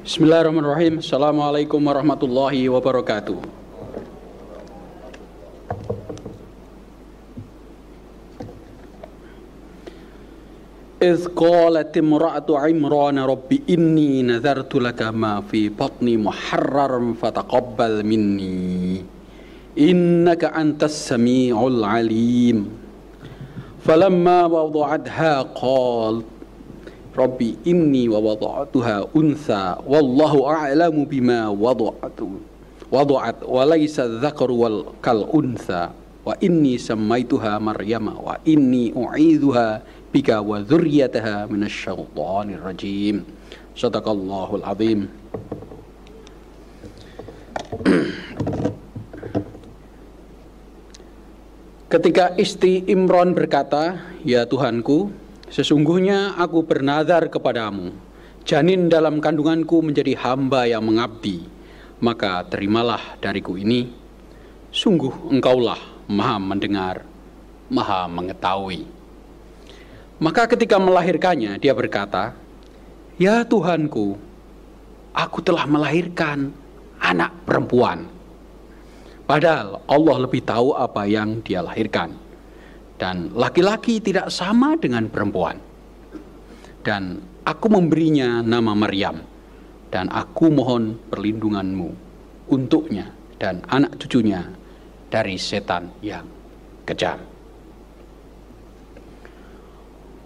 Bismillahirrahmanirrahim. Assalamualaikum warahmatullahi wabarakatuh. إذ قالت امرأة عمران رب إني نذرت لك ما في بطني محررا فتقبل مني إنك أنت السميع العليم فلما وضعتها قال ربي إني ووضعتها أنثى والله أعلم بما وضعت وليس الذكر كالأنثى وإني سميتها مريم وإني أعيذها بك وذريتها من الشيطان الرجيم صدق الله العظيم. Ketika istri Imran berkata, "Ya Tuhanku, sesungguhnya aku bernazar kepadamu, janin dalam kandunganku menjadi hamba yang mengabdi, maka terimalah dariku ini. Sungguh engkaulah maha mendengar, maha mengetahui." Maka ketika melahirkannya, dia berkata, "Ya Tuhanku, aku telah melahirkan anak perempuan." Padahal Allah lebih tahu apa yang dia lahirkan. Dan laki-laki tidak sama dengan perempuan. Dan aku memberinya nama Maryam. Dan aku mohon perlindunganmu untuknya dan anak cucunya dari setan yang kejam.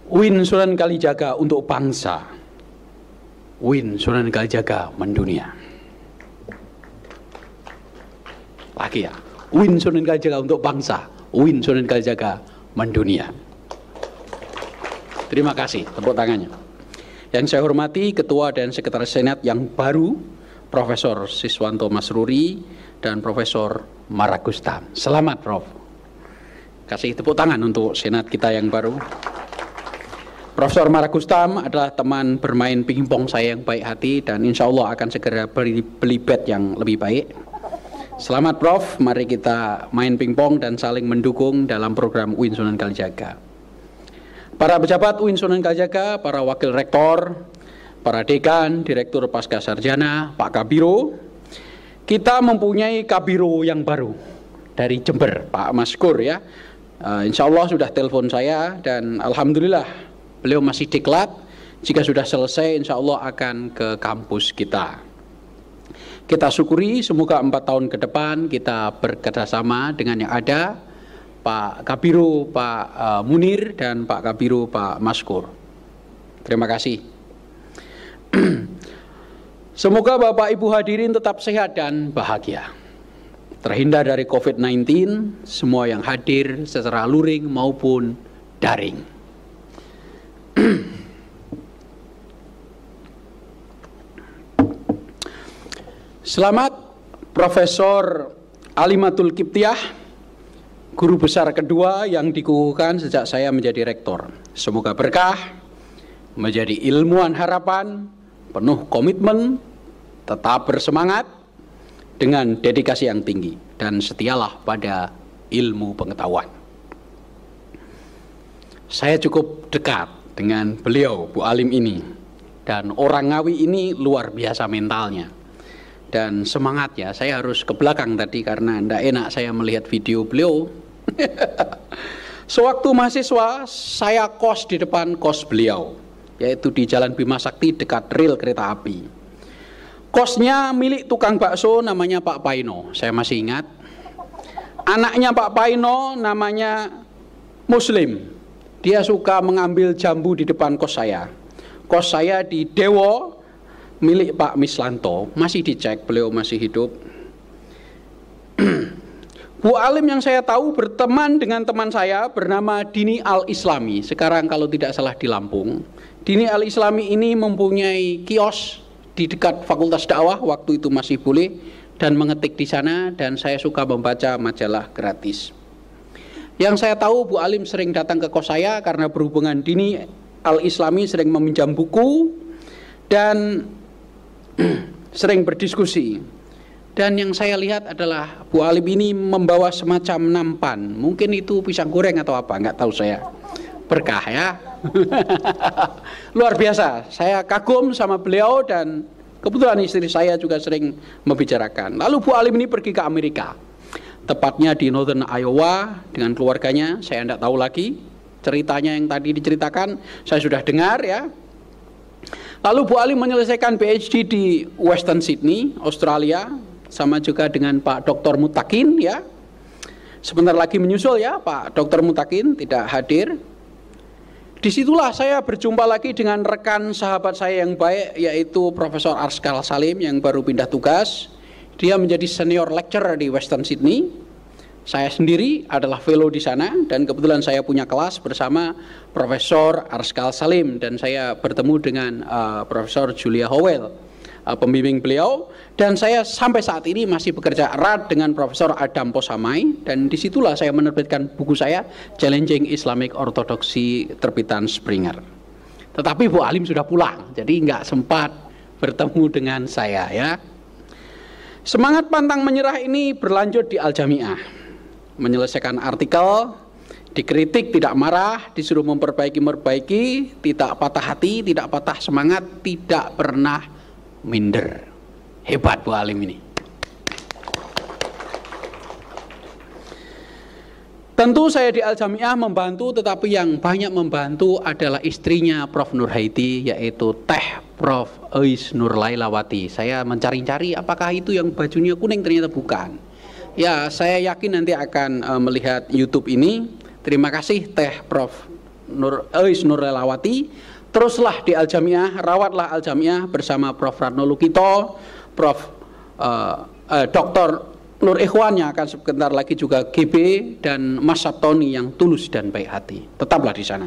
Win Sunan Kalijaga untuk bangsa. Win Sunan Kalijaga mendunia. Lagi ya. Win Sunan Kalijaga untuk bangsa. Win Sunan Kalijaga mendunia. Terima kasih, tepuk tangannya. Yang saya hormati Ketua dan Sekretaris Senat yang baru, Profesor Siswanto Masruri dan Profesor Maragustam. Selamat, Prof. Kasih tepuk tangan untuk Senat kita yang baru. Profesor Maragustam adalah teman bermain pingpong saya yang baik hati dan insya Allah akan segera beli bat yang lebih baik. Selamat Prof, mari kita main pingpong dan saling mendukung dalam program UIN Sunan Kalijaga. Para pejabat UIN Sunan Kalijaga, para wakil rektor, para dekan, direktur pasca sarjana, Pak Kabiro, kita mempunyai Kabiro yang baru dari Jember, Pak Maskur ya. Insya Allah sudah telepon saya dan alhamdulillah beliau masih diklat. Jika sudah selesai insya Allah akan ke kampus kita. Kita syukuri semoga 4 tahun ke depan kita bekerjasama dengan yang ada, Pak Kabiro, Pak Munir, dan Pak Kabiro, Pak Maskur. Terima kasih. Semoga Bapak Ibu hadirin tetap sehat dan bahagia. Terhindar dari COVID-19, semua yang hadir secara luring maupun daring. Selamat Profesor Alimatul Kiptiah, guru besar kedua yang dikukuhkan sejak saya menjadi rektor. Semoga berkah, menjadi ilmuwan harapan, penuh komitmen, tetap bersemangat, dengan dedikasi yang tinggi, dan setialah pada ilmu pengetahuan. Saya cukup dekat dengan beliau, Bu Alim ini, dan orang Ngawi ini luar biasa mentalnya. Dan semangatnya, saya harus ke belakang tadi karena tidak enak saya melihat video beliau. Sewaktu mahasiswa, saya kos di depan kos beliau, yaitu di Jalan Bima Sakti dekat rel kereta api. Kosnya milik tukang bakso namanya Pak Paino, saya masih ingat. Anaknya Pak Paino namanya Muslim. Dia suka mengambil jambu di depan kos saya. Kos saya di Dewo, milik Pak Mislanto, masih dicek beliau masih hidup. Bu Alim yang saya tahu berteman dengan teman saya bernama Dini Al-Islami, sekarang kalau tidak salah di Lampung. Dini Al-Islami ini mempunyai kios di dekat Fakultas Dakwah, waktu itu masih boleh, dan mengetik di sana, dan saya suka membaca majalah gratis. Yang saya tahu Bu Alim sering datang ke kos saya karena berhubungan Dini Al-Islami sering meminjam buku dan sering berdiskusi. Dan yang saya lihat adalah Bu Alim ini membawa semacam nampan, mungkin itu pisang goreng atau apa, nggak tahu saya. Berkah ya. Luar biasa, saya kagum sama beliau dan Kebetulan istri saya juga sering membicarakan. Lalu Bu Alim ini pergi ke Amerika, tepatnya di Northern Iowa dengan keluarganya. Saya tidak tahu lagi ceritanya yang tadi diceritakan, saya sudah dengar ya. Lalu Bu Alim menyelesaikan PhD di Western Sydney, Australia, sama juga dengan Pak Dr. Mutakin ya. Sebentar lagi menyusul ya, Pak Dr. Mutakin tidak hadir. Disitulah saya berjumpa lagi dengan rekan sahabat saya yang baik, yaitu Profesor Arskal Salim yang baru pindah tugas. Dia menjadi senior lecturer di Western Sydney. Saya sendiri adalah fellow di sana, dan kebetulan saya punya kelas bersama Profesor Arskal Salim, dan saya bertemu dengan Profesor Julia Howell, pembimbing beliau, dan saya sampai saat ini masih bekerja erat dengan Profesor Adam Posamai, dan disitulah saya menerbitkan buku saya Challenging Islamic Orthodoxy terbitan Springer. Tetapi Bu Alim sudah pulang, jadi nggak sempat bertemu dengan saya ya. Semangat pantang menyerah ini berlanjut di Al-Jami'ah, menyelesaikan artikel, dikritik tidak marah, disuruh memperbaiki, tidak patah hati, tidak patah semangat, tidak pernah minder. Hebat Bu Alim ini. Tentu saya di Al-Jami'ah membantu, tetapi yang banyak membantu adalah istrinya Prof. Nur Haiti, yaitu Teh Prof. Eis Nur Lailawati. Saya mencari-cari apakah itu yang bajunya kuning, ternyata bukan. Ya, saya yakin nanti akan melihat YouTube ini. Terima kasih Teh Prof. Eis Nur Lailawati. Teruslah di Al-Jami'ah, rawatlah Al-Jami'ah bersama Prof. Ratno Lukito, Prof. Dr. Nur Ikhwan yang akan sebentar lagi juga GB, dan Mas Sabtoni yang tulus dan baik hati. Tetaplah di sana.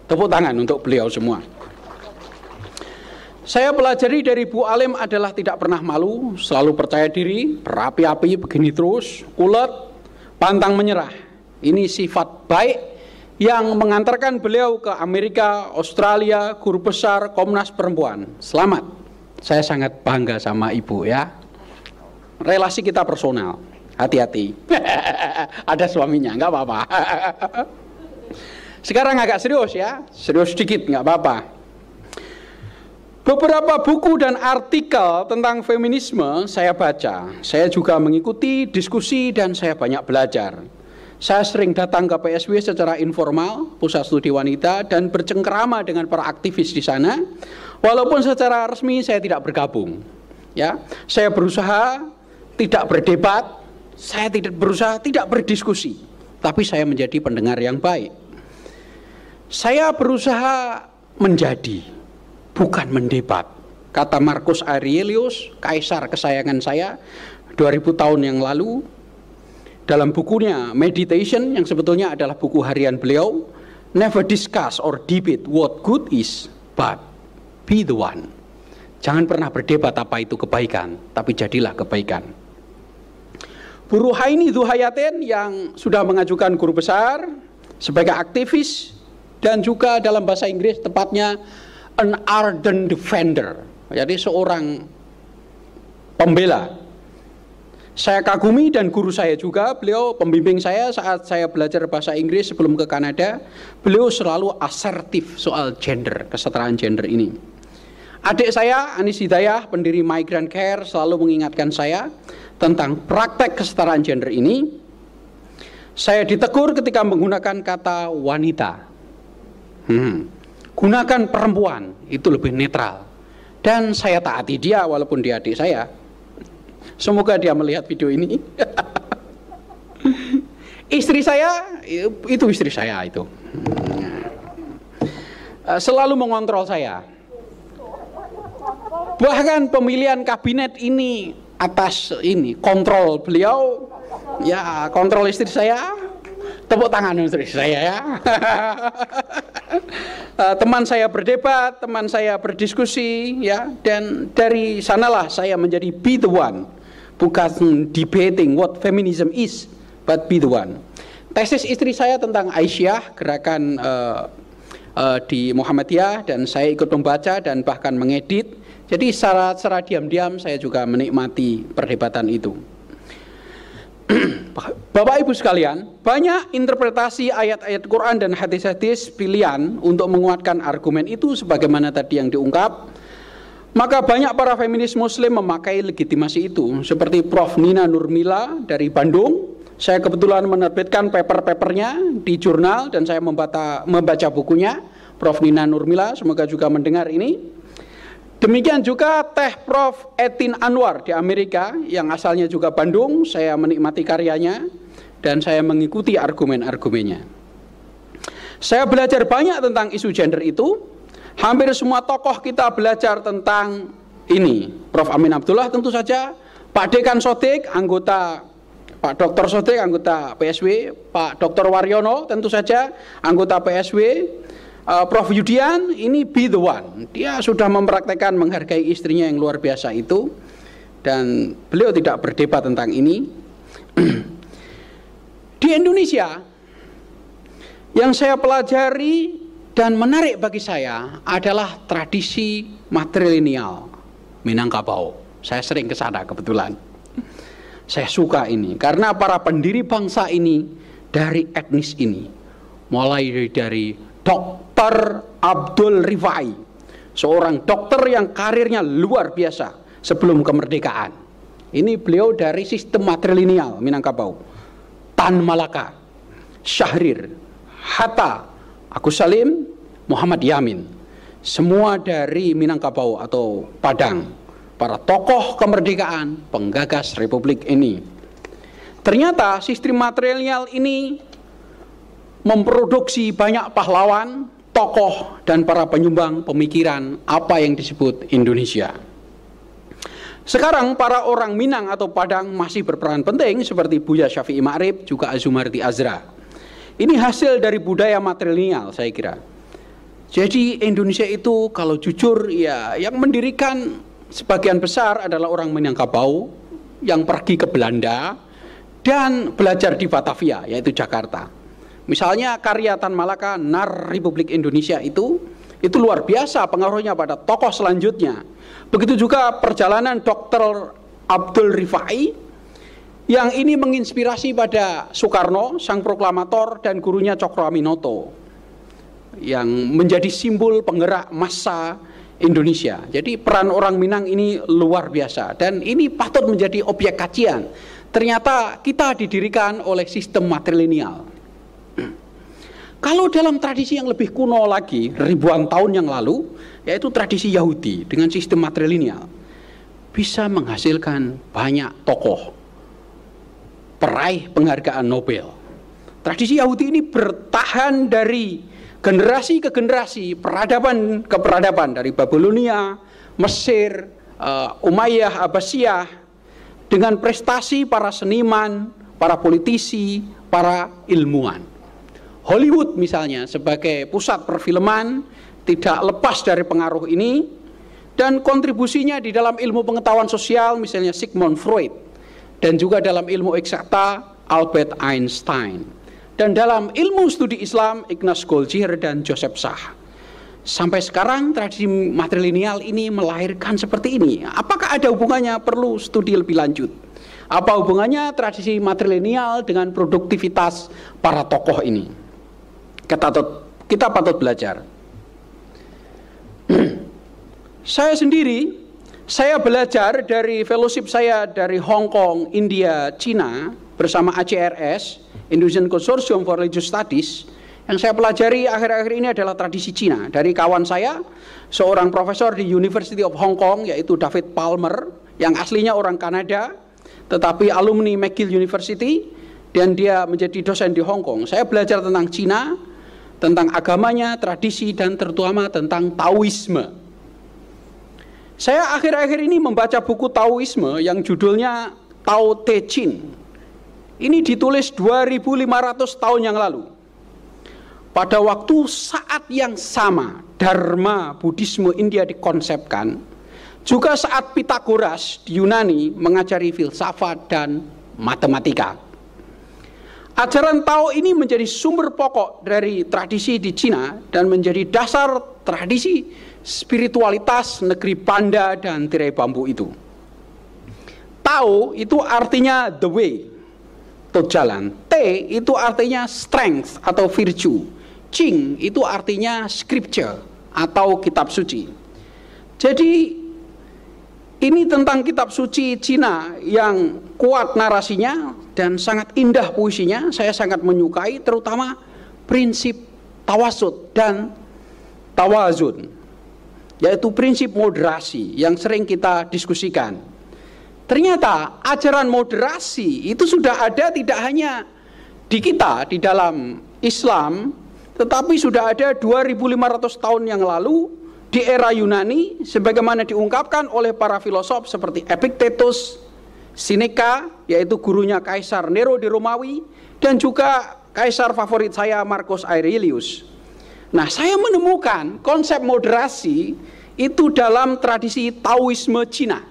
Tepuk tangan untuk beliau semua. Saya pelajari dari Bu Alim adalah tidak pernah malu, selalu percaya diri, berapi-api begini terus, ulet, pantang menyerah. Ini sifat baik yang mengantarkan beliau ke Amerika, Australia, guru besar Komnas Perempuan. Selamat. Saya sangat bangga sama Ibu ya. Relasi kita personal, hati-hati. Ada suaminya, nggak apa-apa. Sekarang agak serius ya, serius sedikit, nggak apa-apa. Beberapa buku dan artikel tentang feminisme saya baca. Saya juga mengikuti diskusi dan saya banyak belajar. Saya sering datang ke PSW secara informal, Pusat Studi Wanita, dan bercengkerama dengan para aktivis di sana. Walaupun secara resmi saya tidak bergabung. Ya, saya berusaha tidak berdebat, saya tidak berusaha tidak berdiskusi, tapi saya menjadi pendengar yang baik. Saya berusaha menjadi, bukan mendebat. Kata Marcus Aurelius, kaisar kesayangan saya 2000 tahun yang lalu, dalam bukunya Meditation, yang sebetulnya adalah buku harian beliau, never discuss or debate what good is, but be the one. Jangan pernah berdebat apa itu kebaikan, tapi jadilah kebaikan. Bu Ruhaini Zuhayatin yang sudah mengajukan guru besar sebagai aktivis, dan juga dalam bahasa Inggris tepatnya an ardent defender, jadi seorang pembela. Saya kagumi, dan guru saya juga, beliau pembimbing saya saat saya belajar bahasa Inggris sebelum ke Kanada. Beliau selalu asertif soal gender, kesetaraan gender ini. Adik saya Anis Hidayah, pendiri Migrant Care, selalu mengingatkan saya tentang praktek kesetaraan gender ini. Saya ditegur ketika menggunakan kata wanita. Gunakan perempuan, itu lebih netral. Dan saya taati dia walaupun dia adik saya. Semoga dia melihat video ini. Istri saya, itu istri saya itu. Selalu mengontrol saya. Bahkan pemilihan kabinet ini atas ini kontrol beliau, ya kontrol istri saya. Tepuk tangan untuk istri saya ya. Teman saya berdebat, teman saya berdiskusi ya, dan dari sanalah saya menjadi be the one, bukan debating what feminism is, but be the one. Tesis istri saya tentang Aisyah, gerakan di Muhammadiyah, dan saya ikut membaca dan bahkan mengedit. Jadi secara diam-diam saya juga menikmati perdebatan itu. Bapak Ibu sekalian, banyak interpretasi ayat-ayat Quran dan hadis-hadis pilihan untuk menguatkan argumen itu sebagaimana tadi yang diungkap. Maka banyak para feminis muslim memakai legitimasi itu, seperti Prof. Nina Nurmila dari Bandung. Saya kebetulan menerbitkan paper-papernya di jurnal dan saya membaca bukunya Prof. Nina Nurmila, semoga juga mendengar ini. Demikian juga Teh Prof. Etin Anwar di Amerika yang asalnya juga Bandung. Saya menikmati karyanya dan saya mengikuti argumen-argumennya. Saya belajar banyak tentang isu gender itu. Hampir semua tokoh kita belajar tentang ini. Prof. Amin Abdullah tentu saja, Pak Dekan Sodik, anggota Pak Dr. Sodik, anggota PSW, Pak Dr. Waryono tentu saja, anggota PSW, Prof. Yudian, ini be the one. Dia sudah mempraktekkan menghargai istrinya yang luar biasa itu, dan beliau tidak berdebat tentang ini. Di Indonesia, yang saya pelajari dan menarik bagi saya adalah tradisi matrilineal Minangkabau. Saya sering ke sana kebetulan. Saya suka ini karena para pendiri bangsa ini dari etnis ini, mulai dari Dr. Abdul Rifai, seorang dokter yang karirnya luar biasa sebelum kemerdekaan. Ini beliau dari sistem matrilineal Minangkabau. Tan Malaka, Syahrir, Hatta, Agus Salim, Muhammad Yamin, semua dari Minangkabau atau Padang, para tokoh kemerdekaan, penggagas republik ini. Ternyata sistem matrilineal ini memproduksi banyak pahlawan, tokoh, dan para penyumbang pemikiran apa yang disebut Indonesia. Sekarang para orang Minang atau Padang masih berperan penting seperti Buya Syafi'i Ma'rif, juga Azumardi Azra. Ini hasil dari budaya matrilineal saya kira. Jadi Indonesia itu kalau jujur ya yang mendirikan sebagian besar adalah orang Minangkabau yang pergi ke Belanda dan belajar di Batavia yaitu Jakarta. Misalnya karya Tan Malaka, Nar Republik Indonesia itu luar biasa pengaruhnya pada tokoh selanjutnya. Begitu juga perjalanan Dr. Abdul Rifai yang ini menginspirasi pada Soekarno, sang proklamator, dan gurunya Cokroaminoto yang menjadi simbol penggerak massa Indonesia. Jadi peran orang Minang ini luar biasa dan ini patut menjadi objek kajian. Ternyata kita didirikan oleh sistem matrilineal. Kalau dalam tradisi yang lebih kuno lagi, ribuan tahun yang lalu, yaitu tradisi Yahudi dengan sistem matrilineal, bisa menghasilkan banyak tokoh peraih penghargaan Nobel. Tradisi Yahudi ini bertahan dari generasi ke generasi, peradaban ke peradaban, dari Babilonia, Mesir, Umayyah, Abbasiyah, dengan prestasi para seniman, para politisi, para ilmuwan. Hollywood misalnya sebagai pusat perfilman tidak lepas dari pengaruh ini, dan kontribusinya di dalam ilmu pengetahuan sosial misalnya Sigmund Freud, dan juga dalam ilmu eksakta Albert Einstein, dan dalam ilmu studi Islam Ignaz Goldziher dan Joseph Sah. Sampai sekarang tradisi matrilineal ini melahirkan seperti ini. Apakah ada hubungannya? Perlu studi lebih lanjut. Apa hubungannya tradisi matrilineal dengan produktivitas para tokoh ini? Kita patut belajar. Saya belajar dari fellowship saya dari Hong Kong, India, Cina bersama ACRS, Indonesian Consortium for Religious Studies. Yang saya pelajari akhir-akhir ini adalah tradisi Cina. Dari kawan saya, seorang profesor di University of Hong Kong yaitu David Palmer, yang aslinya orang Kanada tetapi alumni McGill University, dan dia menjadi dosen di Hong Kong. Saya belajar tentang Cina, tentang agamanya, tradisi, dan terutama tentang Taoisme. Saya akhir-akhir ini membaca buku Taoisme yang judulnya Tao Te Ching. Ini ditulis 2500 tahun yang lalu. Pada waktu saat yang sama Dharma Buddhisme India dikonsepkan, juga saat Pitagoras di Yunani mengajari filsafat dan matematika. Ajaran Tao ini menjadi sumber pokok dari tradisi di Cina dan menjadi dasar tradisi spiritualitas negeri panda dan tirai bambu itu. Tao itu artinya the way, atau jalan. T itu artinya strength atau virtue. Ching itu artinya scripture atau kitab suci. Jadi Ini tentang kitab suci Cina yang kuat narasinya dan sangat indah puisinya. Saya sangat menyukai, terutama prinsip tawasud dan tawazun, yaitu prinsip moderasi yang sering kita diskusikan. Ternyata ajaran moderasi itu sudah ada tidak hanya di kita, di dalam Islam, tetapi sudah ada 2500 tahun yang lalu di era Yunani, sebagaimana diungkapkan oleh para filosof seperti Epictetus, Seneca, yaitu gurunya Kaisar Nero di Romawi, dan juga kaisar favorit saya Marcus Aurelius. Nah, saya menemukan konsep moderasi itu dalam tradisi Taoisme Cina.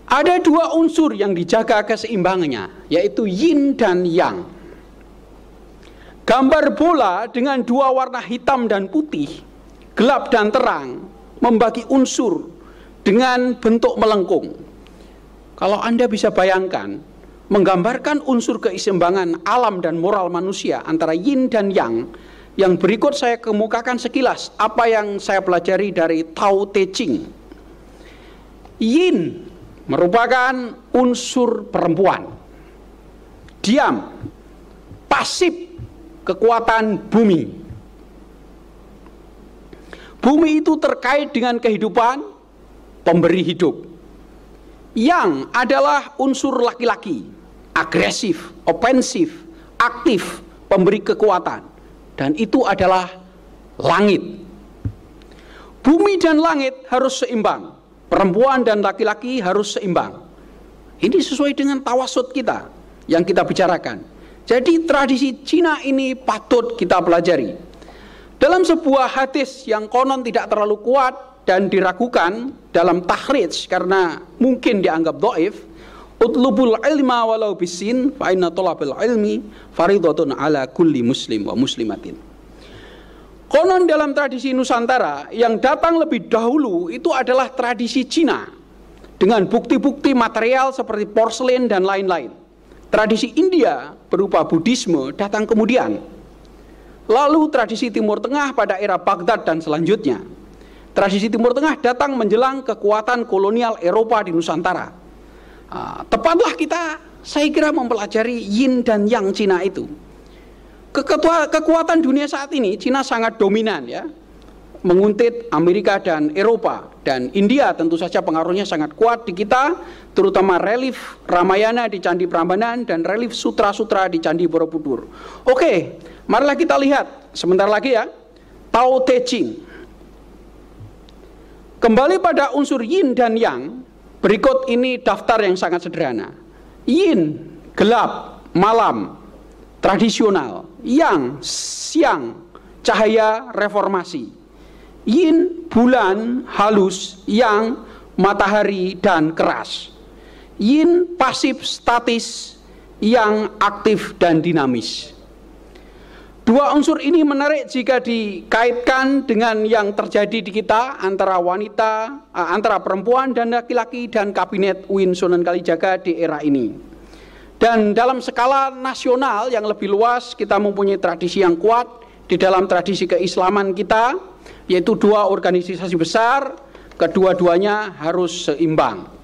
Ada dua unsur yang dijaga keseimbangannya, yaitu yin dan yang. Gambar bola dengan dua warna hitam dan putih, gelap dan terang, membagi unsur dengan bentuk melengkung. Kalau Anda bisa bayangkan, menggambarkan unsur keseimbangan alam dan moral manusia antara yin dan yang berikut saya kemukakan sekilas apa yang saya pelajari dari Tao Te Ching. Yin merupakan unsur perempuan, diam, pasif, kekuatan bumi. Bumi itu terkait dengan kehidupan, pemberi hidup. Yang adalah unsur laki-laki, agresif, ofensif, aktif, pemberi kekuatan. Dan itu adalah langit. Bumi dan langit harus seimbang. Perempuan dan laki-laki harus seimbang. Ini sesuai dengan tawasud kita yang kita bicarakan. Jadi tradisi Cina ini patut kita pelajari. Dalam sebuah hadis yang konon tidak terlalu kuat dan diragukan dalam takhrij karena mungkin dianggap dhaif, utlubul ilma walau bisin fa inna talabul ilmi faridatun ala kulli muslim wa muslimatin. Konon dalam tradisi Nusantara yang datang lebih dahulu itu adalah tradisi Cina dengan bukti-bukti material seperti porselen dan lain-lain. Tradisi India berupa Buddhisme datang kemudian. Lalu tradisi Timur Tengah pada era Baghdad dan selanjutnya. Tradisi Timur Tengah datang menjelang kekuatan kolonial Eropa di Nusantara. Tepatlah kita, saya kira, mempelajari yin dan yang Cina itu. Kekuatan dunia saat ini, Cina sangat dominan ya, menguntit Amerika dan Eropa, dan India tentu saja pengaruhnya sangat kuat di kita, terutama relief Ramayana di Candi Prambanan dan relief sutra-sutra di Candi Borobudur. Oke, marilah kita lihat sebentar lagi ya, Tao Te Ching. Kembali pada unsur yin dan yang, berikut ini daftar yang sangat sederhana. Yin, gelap, malam, tradisional. Yang, siang, cahaya, reformasi. Yin, bulan, halus. Yang, matahari dan keras. Yin, pasif, statis. Yang, aktif dan dinamis. Dua unsur ini menarik jika dikaitkan dengan yang terjadi di kita antara wanita, antara perempuan dan laki-laki dan kabinet UIN Sunan Kalijaga di era ini. Dan dalam skala nasional yang lebih luas, kita mempunyai tradisi yang kuat di dalam tradisi keislaman kita, yaitu dua organisasi besar, kedua-duanya harus seimbang.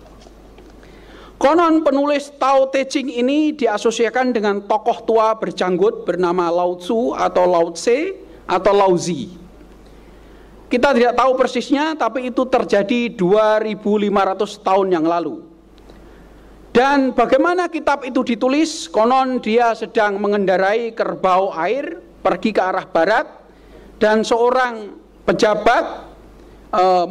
Konon penulis Tao Te Ching ini diasosiasikan dengan tokoh tua berjanggut bernama Lao Tzu atau Lao Tse atau Lao Zi. Kita tidak tahu persisnya, tapi itu terjadi 2500 tahun yang lalu. Dan bagaimana kitab itu ditulis? Konon dia sedang mengendarai kerbau air pergi ke arah barat, dan seorang pejabat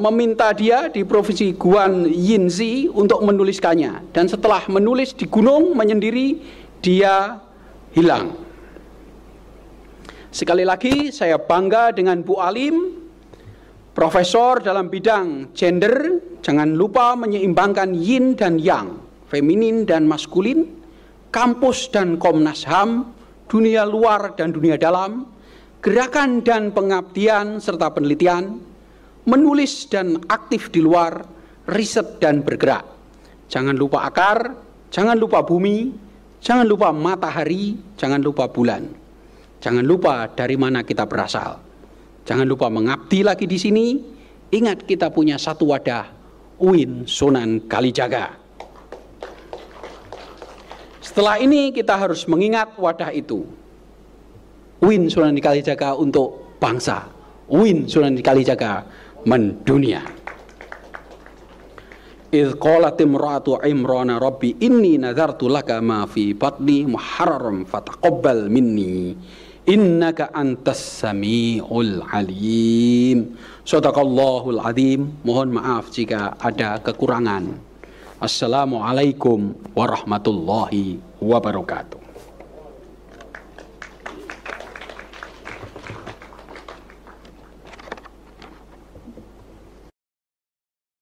meminta dia di provinsi Guan Yinzi untuk menuliskannya. Dan setelah menulis di gunung menyendiri, dia hilang. Sekali lagi saya bangga dengan Bu Alim, profesor dalam bidang gender. Jangan lupa menyeimbangkan yin dan yang, feminin dan maskulin, kampus dan Komnas HAM, dunia luar dan dunia dalam, gerakan dan pengabdian serta penelitian, menulis dan aktif di luar, riset dan bergerak. Jangan lupa akar, jangan lupa bumi, jangan lupa matahari, jangan lupa bulan. Jangan lupa dari mana kita berasal. Jangan lupa mengabdi lagi di sini. Ingat kita punya satu wadah UIN Sunan Kalijaga. Setelah ini kita harus mengingat wadah itu. UIN Sunan Kalijaga untuk bangsa, UIN Sunan Kalijaga mendunia. Idh qalat imra'atu Imran rabbi inni nadartu laka ma fi batni muharraram fataqabbal minni innaka antas samiul alim. Shadaqallahul azim. Mohon maaf jika ada kekurangan. Assalamualaikum warahmatullahi wabarakatuh.